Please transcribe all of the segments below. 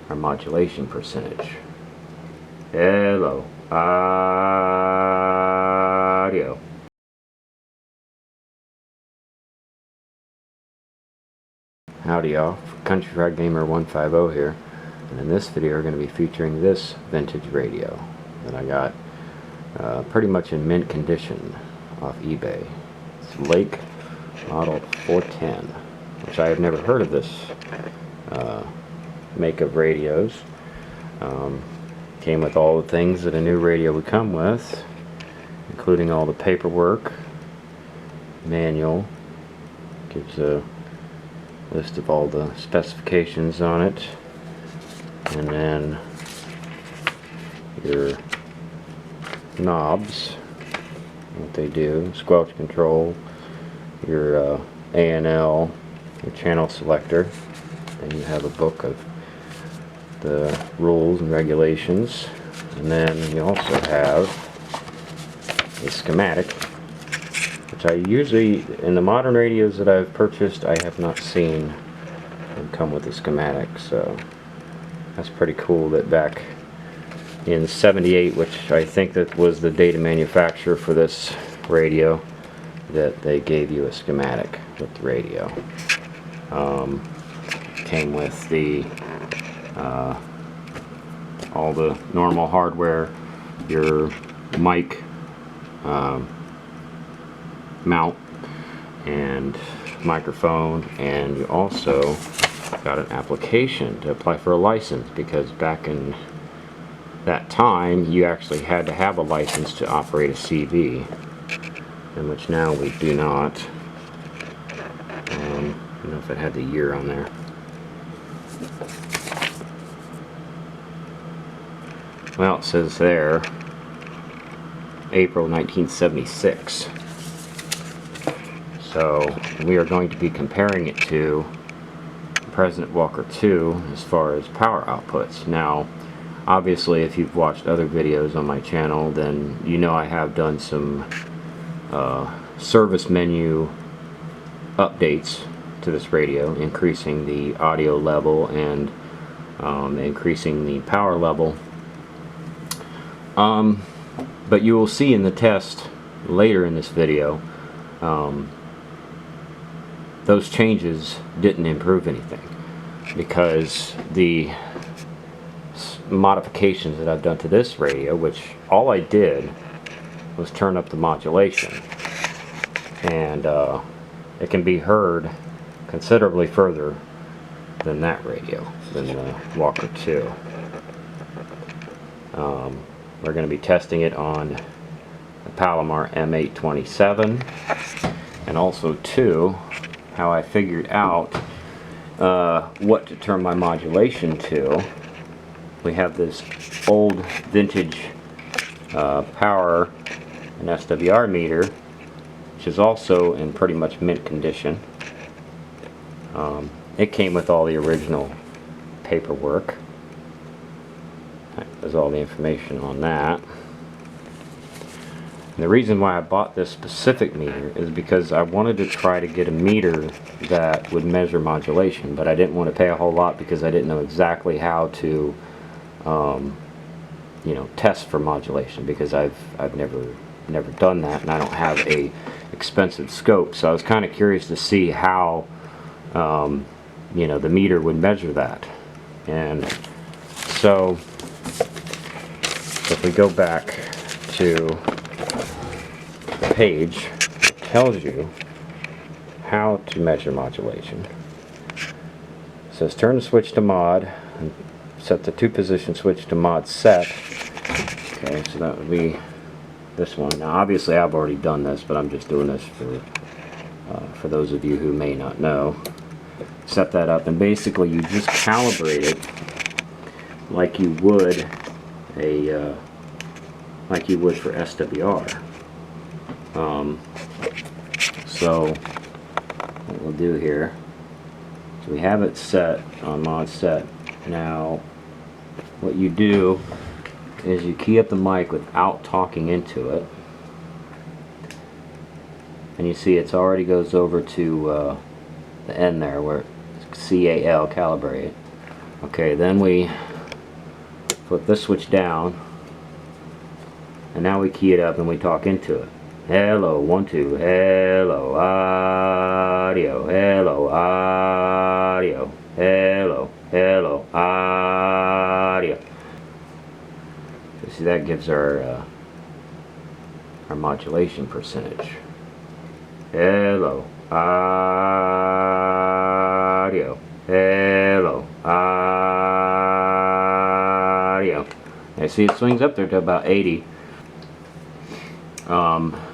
our modulation percentage. Hello. Audio. Howdy y'all, Country Fried Gamer 150 here, and in this video we're going to be featuring this vintage radio that I got pretty much in mint condition off eBay. It's Lake Model 410, which I have never heard of this make of radios. Came with all the things that a new radio would come with, including all the paperwork, manual, gives a list of all the specifications on it, and then your knobs, what they do, squelch control, your A&L, your channel selector. Then you have a book of the rules and regulations, and then you also have a schematic, which I usually, in the modern radios that I've purchased, I have not seen them come with a schematic, so that's pretty cool that back in '78, which I think that was the date of manufacture for this radio, that they gave you a schematic with the radio. Came with the all the normal hardware, your mic mount and microphone, and you also got an application to apply for a license, because back in that time you actually had to have a license to operate a CV, in which now we do not. I don't know if it had the year on there. Well, it says there April 1976. So we are going to be comparing it to President Walker II as far as power outputs. Now, obviously, if you've watched other videos on my channel, then you know I have done some service menu updates to this radio, increasing the audio level and increasing the power level. But you will see in the test later in this video, those changes didn't improve anything, because the modifications that I've done to this radio, which all I did was turn up the modulation, and it can be heard considerably further than that radio, than the Walker II. We're going to be testing it on the Palomar M827, and also too, how I figured out what to turn my modulation to. We have this old vintage power and SWR meter, which is also in pretty much mint condition. It came with all the original paperwork. There's all the information on that. And the reason why I bought this specific meter is because I wanted to try to get a meter that would measure modulation, but I didn't want to pay a whole lot, because I didn't know exactly how to you know, test for modulation, because I've never done that, and I don't have a expensive scope. So I was kind of curious to see how you know, the meter would measure that. And so if we go back to the page, it tells you how to measure modulation. It says turn the switch to mod and set the 2-position switch to mod set. Okay, so that would be this one. Now obviously I've already done this, but I'm just doing this for those of you who may not know. Set that up, and basically you just calibrate it like you would for SWR. So what we'll do here, so we have it set on mod set. Now what you do is you key up the mic without talking into it, and you see it's already goes over to the end there where it's CAL, calibrate. Okay, then we flip this switch down, and now we key it up and we talk into it. Hello, 1, 2, hello, audio, hello, audio, hello, hello, audio. So see, that gives our modulation percentage. Hello, audio, hello, audio. And see, it swings up there to about 80.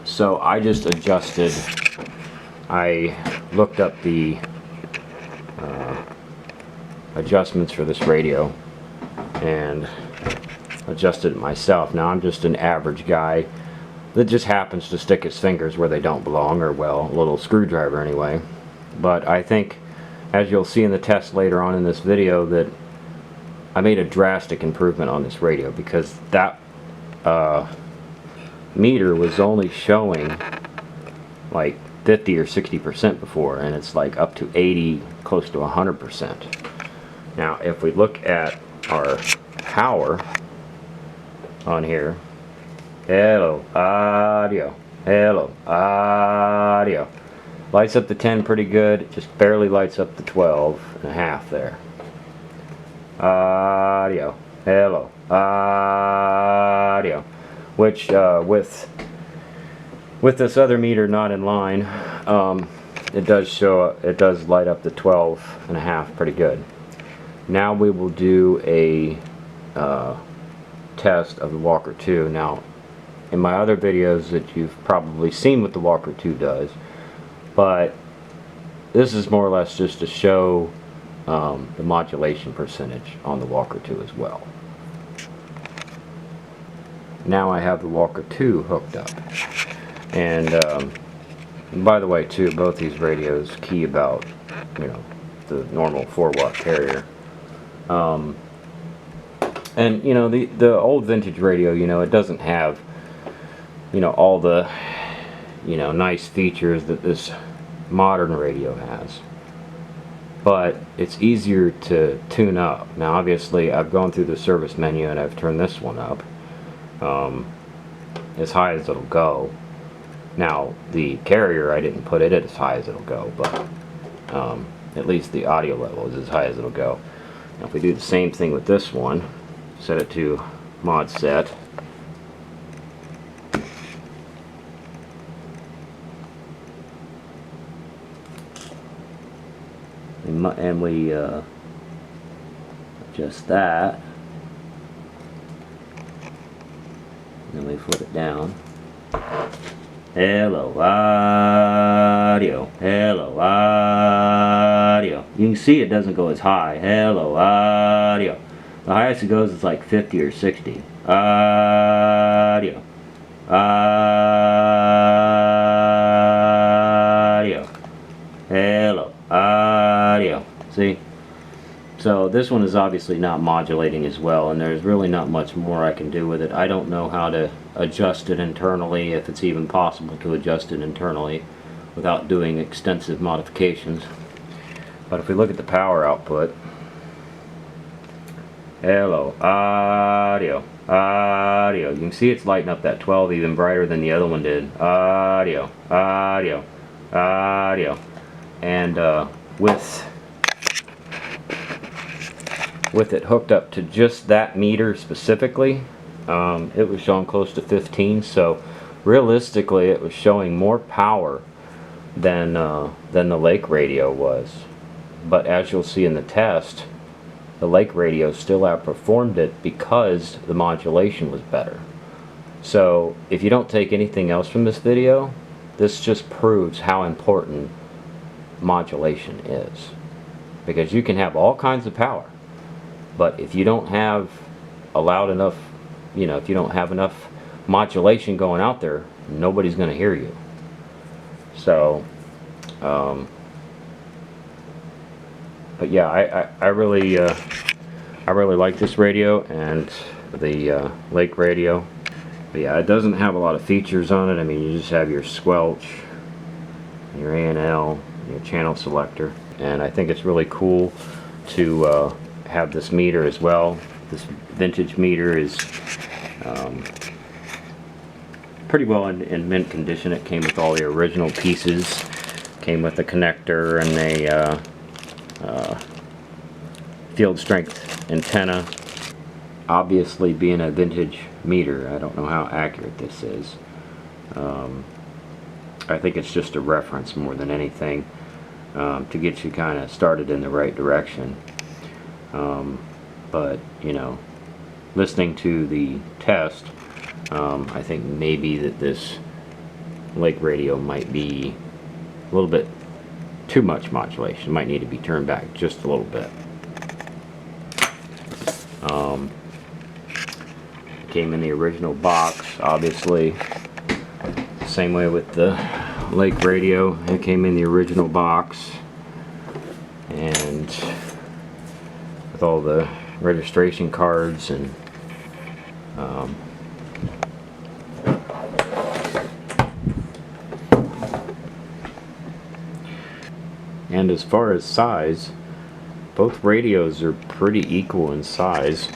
So I just adjusted, I looked up the adjustments for this radio and adjusted it myself. Now I'm just an average guy that just happens to stick his fingers where they don't belong, or well, a little screwdriver anyway. But I think, as you'll see in the test later on in this video, that I made a drastic improvement on this radio, because that meter was only showing like 50 or 60% before, and it's like up to 80, close to 100%. Now if we look at our power on here, hello, audio, hello, audio, lights up to 10 pretty good, it just barely lights up to 12.5 there. Audio, hello, audio, which with this other meter not in line, it does light up to 12.5 pretty good. Now we will do a test of the Walker 2. Now, in my other videos that you've probably seen what the Walker 2 does, but this is more or less just to show the modulation percentage on the Walker 2 as well. Now I have the Walker 2 hooked up, and by the way too, both these radios key about, you know, the normal 4-watt carrier. And you know, the old vintage radio, you know, it doesn't have, you know, all the, you know, nice features that this modern radio has, but it's easier to tune up. Now obviously I've gone through the service menu and I've turned this one up as high as it'll go. Now the carrier, I didn't put it as high as it'll go, but at least the audio level is as high as it'll go. Now if we do the same thing with this one, set it to mod set, and we adjust that, and then we flip it down. Hello, audio, hello, audio. You can see it doesn't go as high. Hello, audio. The highest it goes is like 50 or 60. Audio, audio, hello, audio. See? So this one is obviously not modulating as well, and there's really not much more I can do with it. I don't know how to adjust it internally, if it's even possible to adjust it internally without doing extensive modifications. But if we look at the power output, hello, audio, audio. You can see it's lighting up that 12 even brighter than the other one did. Audio, audio, audio. And with it hooked up to just that meter specifically, it was showing close to 15. So realistically, it was showing more power than the Lake radio was. But as you'll see in the test, the Lake radio still outperformed it because the modulation was better. So if you don't take anything else from this video, this just proves how important modulation is. Because you can have all kinds of power, but if you don't have a loud enough, you know, if you don't have enough modulation going out there, nobody's going to hear you. So but yeah, I really like this radio and the Lake radio. But yeah, it doesn't have a lot of features on it. I mean, you just have your squelch, your A&L, your channel selector, and I think it's really cool to have this meter as well. This vintage meter is pretty well in mint condition. It came with all the original pieces. Came with a connector and a field strength antenna. Obviously, being a vintage meter, I don't know how accurate this is. I think it's just a reference more than anything, to get you kind of started in the right direction. But you know, listening to the test, I think maybe that this Lake Radio might be a little bit too much modulation. It might need to be turned back just a little bit. Came in the original box, obviously. Same way with the Lake Radio. It came in the original box, and with all the registration cards and as far as size, both radios are pretty equal in size.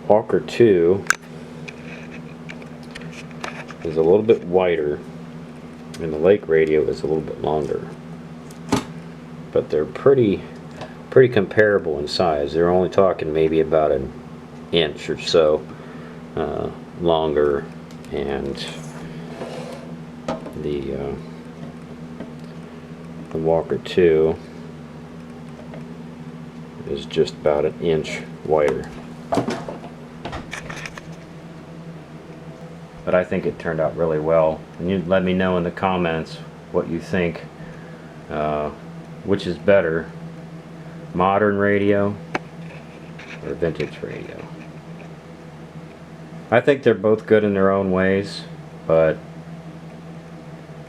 Walker 2 is a little bit wider, and the Lake Radio is a little bit longer. But they're pretty comparable in size. They're only talking maybe about an inch or so longer, and the Walker 2 is just about an inch wider. But I think it turned out really well. And you let me know in the comments what you think. Which is better, modern radio or vintage radio? I think they're both good in their own ways, but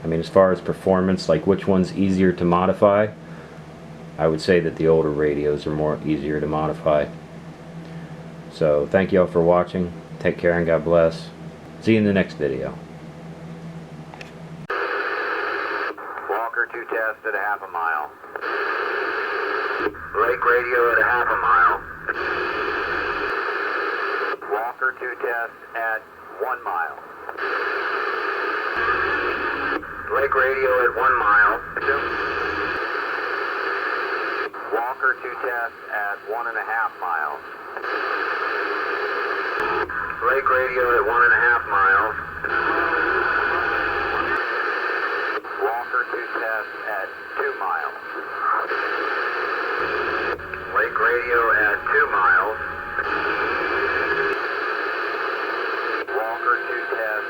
I mean, as far as performance, like which one's easier to modify, I would say that the older radios are more easier to modify. So thank you all for watching. Take care and God bless. See you in the next video. Walker 2 test at a half a mile. Lake Radio at a half a mile. Walker 2 test at 1 mile. Lake Radio at 1 mile. Walker 2 test at 1.5 miles. Lake Radio at 1.5 miles. Walker 2 test at 2 miles. Lake Radio at 2 miles. Walker 2 test